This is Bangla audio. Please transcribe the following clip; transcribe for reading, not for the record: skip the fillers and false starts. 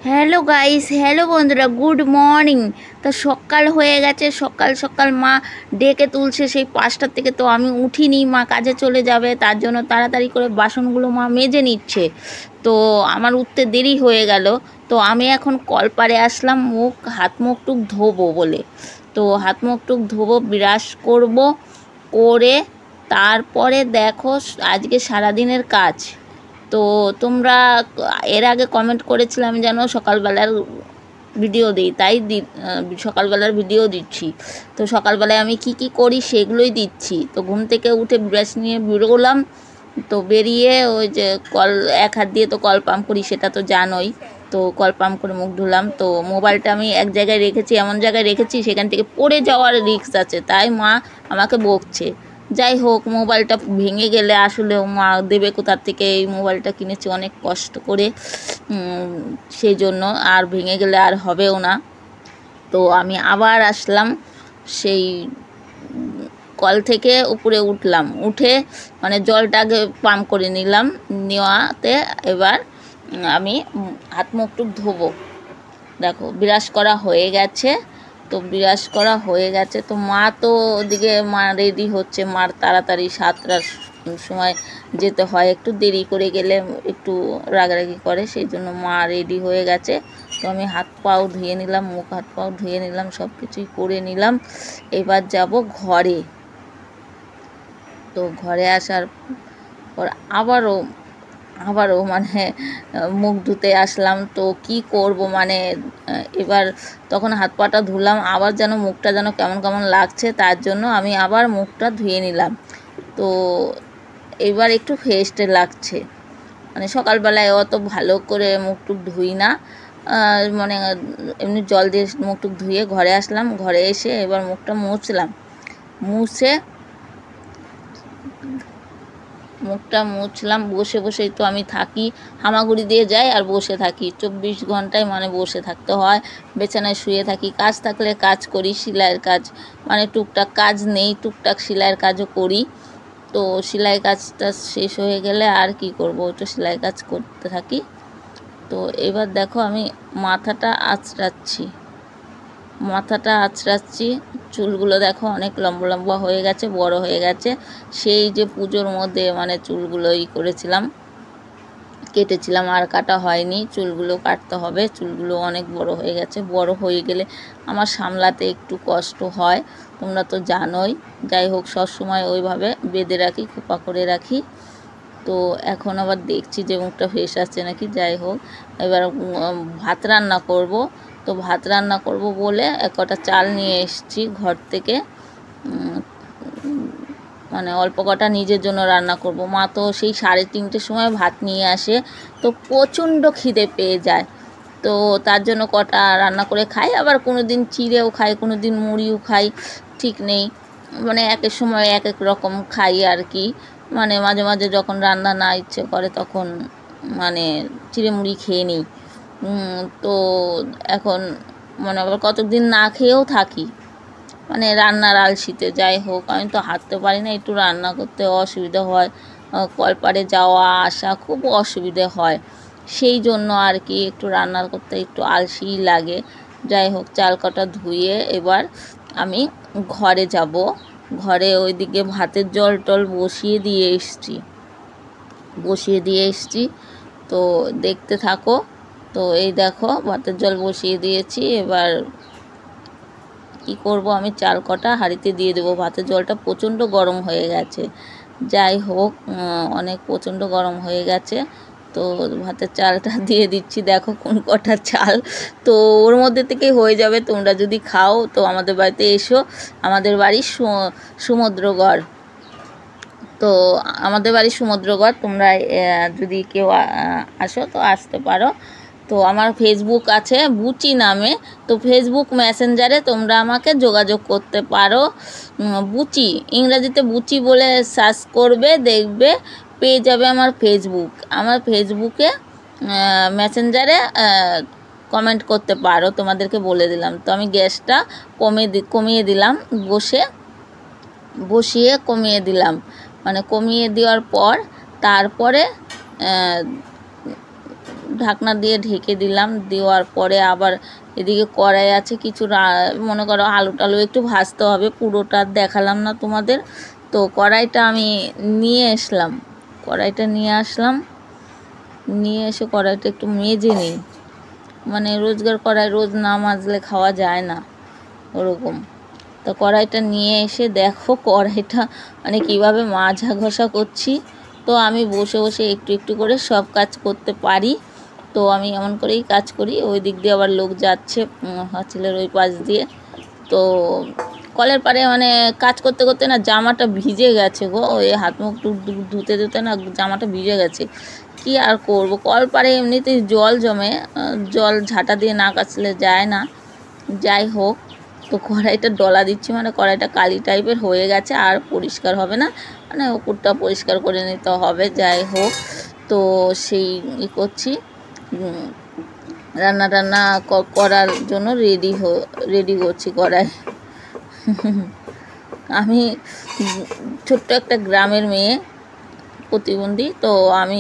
হ্যালো গাইস, হ্যালো বন্ধুরা, গুড মর্নিং। তো সকাল হয়ে গেছে, সকাল সকাল মা ডেকে তুলছে সেই 5টার থেকে। তো আমি উঠিনি, মা কাজে চলে যাবে, তার জন্য তাড়াতাড়ি করে বাসনগুলো মা মেজে নিচ্ছে। তো আমার উঠতে দেরি হয়ে গেল। তো আমি এখন কলপারে আসলাম হাত মুখ টুক ধোবো বলে। তো হাত মুখ টুক ধোবো, ব্রাশ করব, করে তারপরে দেখো আজকে সারাদিনের কাজ। তো তোমরা এর আগে কমেন্ট করেছিলাম যেন সকালবেলার ভিডিও দিই, তাই সকালবেলার ভিডিও দিচ্ছি। তো সকালবেলায় আমি কি কি করি সেগুলোই দিচ্ছি। তো ঘুম থেকে উঠে ব্রাশ নিয়ে বেরোলাম। তো বেরিয়ে ওই যে কল এক হাত দিয়ে তো কল পাম্প করি, সেটা তো জানোই। তো কল পাম্প করে মুখ ধুলাম। তো মোবাইলটা আমি এক জায়গায় রেখেছি, এমন জায়গায় রেখেছি সেখান থেকে পড়ে যাওয়ার রিস্ক আছে, তাই মা আমাকে বকছে। যাই হোক, মোবাইলটা ভেঙে গেলে আসলেও মা দেবে কোথার থেকে? এই মোবাইলটা কিনেছি অনেক কষ্ট করে, সেই জন্য আর ভেঙে গেলে আর হবেও না। তো আমি আবার আসলাম, সেই কল থেকে উপরে উঠলাম, উঠে মানে জলটাকে পাম্প করে নিলাম। নেওয়াতে এবার আমি হাত মুখ টুক ধোবো। দেখো ব্রাশ করা হয়ে গেছে। তো ব্রাশ করা হয়ে গেছে, তো মা তো ওদিকে মা রেডি হচ্ছে। মার তাড়াতাড়ি 7টার সময় যেতে হয়, একটু দেরি করে গেলে একটু রাগারাগি করে, সেই জন্য মা রেডি হয়ে গেছে। তো আমি হাত পাও ধুয়ে নিলাম, মুখ হাত পাও ধুয়ে নিলাম, সব কিছুই করে নিলাম। এবার যাব ঘরে। তো ঘরে আসার পর আবারও মানে মুখ ধুতে আসলাম। তো কি করব মানে এবার তখন হাত পাটা ধুলাম, আবার যেন মুখটা যেন কেমন কেমন লাগছে, তার জন্য আমি আবার মুখটা ধুয়ে নিলাম। তো এবার একটু ফ্রেশটা লাগছে। মানে সকালবেলায় অত ভালো করে মুখ টুক ধুই না, মানে এমনি জল দিয়ে মুখ টুক ধুয়ে ঘরে আসলাম। ঘরে এসে এবার মুখটা মুছলাম। বসে বসেই তো আমি থাকি, হামাগুড়ি দিয়ে যাই আর বসে থাকি 24 ঘন্টায়, মানে বসে থাকতে হয়। বিছানায় শুয়ে থাকি, কাজ থাকলে কাজ করি, সেলাইয়ের কাজ, মানে টুকটাক কাজ নেই, টুকটাক সেলাইয়ের কাজও করি। তো সেলাই কাজটা শেষ হয়ে গেলে আর কি করব, তো সেলাই কাজ করতে থাকি। তো এবার দেখো আমি মাথাটা আঁচড়াচ্ছি। চুলগুলো দেখো অনেক লম্বা লম্বা হয়ে গেছে, বড় হয়ে গেছে। সেই যে পুজোর মধ্যে মানে চুলগুলো কেটেছিলাম, আর কাটা হয়নি। চুলগুলো কাটতে হবে, চুলগুলো অনেক বড় হয়ে গেছে। বড় হয়ে গেলে আমার সামলাতে একটু কষ্ট হয়, তোমরা তো জানোই। যাই হোক, সবসময় ওইভাবে বেঁধে রাখি, খোপা করে রাখি। তো এখন আবার দেখছি যে মুখটা ফ্রেশ আসছে নাকি। যাই হোক, এবার ভাত রান্না করব। তো ভাত রান্না করব বলে কটা চাল নিয়ে এসেছি ঘর থেকে, মানে অল্প কটা নিজের জন্য রান্না করব। মা তো সেই 3:30 সময় ভাত নিয়ে আসে, তো প্রচণ্ড খিদে পেয়ে যায়। তো তার জন্য কটা রান্না করে খাই, আবার কোনো দিন চিড়েও খাই, কোনো দিন মুড়িও খাই, ঠিক নেই। মানে একের সময় এক এক রকম খাই আর কি। মানে মাঝে মাঝে যখন রান্না না ইচ্ছে করে তখন মানে চিড়ে মুড়ি খেয়ে নিই। তো এখন মানে আবার কতদিন না খেয়েও থাকি, মানে রান্নার আলসিতে। যাই হোক, আমি তো হাঁটতে পারি না, একটু রান্না করতে অসুবিধা হয়, কলপারে যাওয়া আসা খুব অসুবিধে হয়, সেই জন্য আর কি একটু রান্না করতে একটু আলসিই লাগে। যাই হোক, চাল কটা ধুয়ে এবার আমি ঘরে যাব। ঘরে ওইদিকে ভাতের জল টল বসিয়ে দিয়ে এসছি। তো দেখতে থাকো। তো এই দেখো ভাতের জল বসিয়ে দিয়েছি। এবার কি করব, আমি চাল কটা হাঁড়িতে দিয়ে দেবো। ভাতের জলটা প্রচণ্ড গরম হয়ে গেছে। যাই হোক, অনেক প্রচণ্ড গরম হয়ে গেছে। তো ভাতের চালটা দিয়ে দিচ্ছি। দেখো কোন কটা চাল, তো ওর মধ্যে থেকে হয়ে যাবে। তোমরা যদি খাও তো আমাদের বাড়িতে এসো। আমাদের বাড়ি সমুদ্রগড়। তো আমাদের বাড়ি সমুদ্রগড়, তোমরা যদি কেউ আসো তো আসতে পারো। তো আমার ফেসবুক আছে বুচি নামে, তো ফেসবুক মেসেঞ্জারে তোমরা আমাকে যোগাযোগ করতে পারো। বুচি, ইংরাজিতে বুচি বলে সার্চ করবে, দেখবে পেয়ে যাবে আমার ফেসবুক। আমার ফেসবুকে মেসেঞ্জারে কমেন্ট করতে পারো, তোমাদেরকে বলে দিলাম। তো আমি গ্যাসটা কমিয়ে দিলাম, বসিয়ে কমিয়ে দিলাম। মানে কমিয়ে দেওয়ার পর তারপরে ঢাকনা দিয়ে ঢেকে দিলাম। দেওয়ার পরে আবার এদিকে কড়াই আছে কিছু, মনে করো আলু টালু একটু ভাজতে হবে, পুরোটা দেখালাম না তোমাদের। তো কড়াইটা আমি নিয়ে আসলাম, নিয়ে এসে কড়াইটা একটু মেজে নিই। মানে রোজগার কড়াই রোজ না মাজলে খাওয়া যায় না ওরকম। তো কড়াইটা নিয়ে এসে দেখো কড়াইটা মানে কীভাবে মাজা ঘষা করছি। তো আমি বসে বসে একটু একটু করে সব কাজ করতে পারি, তো আমি এমন করেই কাজ করি। ওই দিক দিয়ে আবার লোক যাচ্ছে হাঁচিলের ওই পাশ দিয়ে। তো কলের পাড়ে মানে কাজ করতে করতে না জামাটা ভিজে গেছে গো, ওই হাত মুখ ধুতে ধুতে না জামাটা ভিজে গেছে। কি আর করব, কল পাড়ে এমনিতেই জল জমে, জল ঝাঁটা দিয়ে না কাচলে যায় না। যাই হোক, তো কড়াইটা ডলা দিচ্ছি, মানে কড়াইটা কালি টাইপের হয়ে গেছে, আর পরিষ্কার হবে না, মানে ওপরটা পরিষ্কার করে নিতে হবে। যাই হোক, তো সেই করছি, রান্না টান্না করার জন্য রেডি করছি কড়াই। আমি ছোট্ট একটা গ্রামের মেয়ে, প্রতিবন্ধী, তো আমি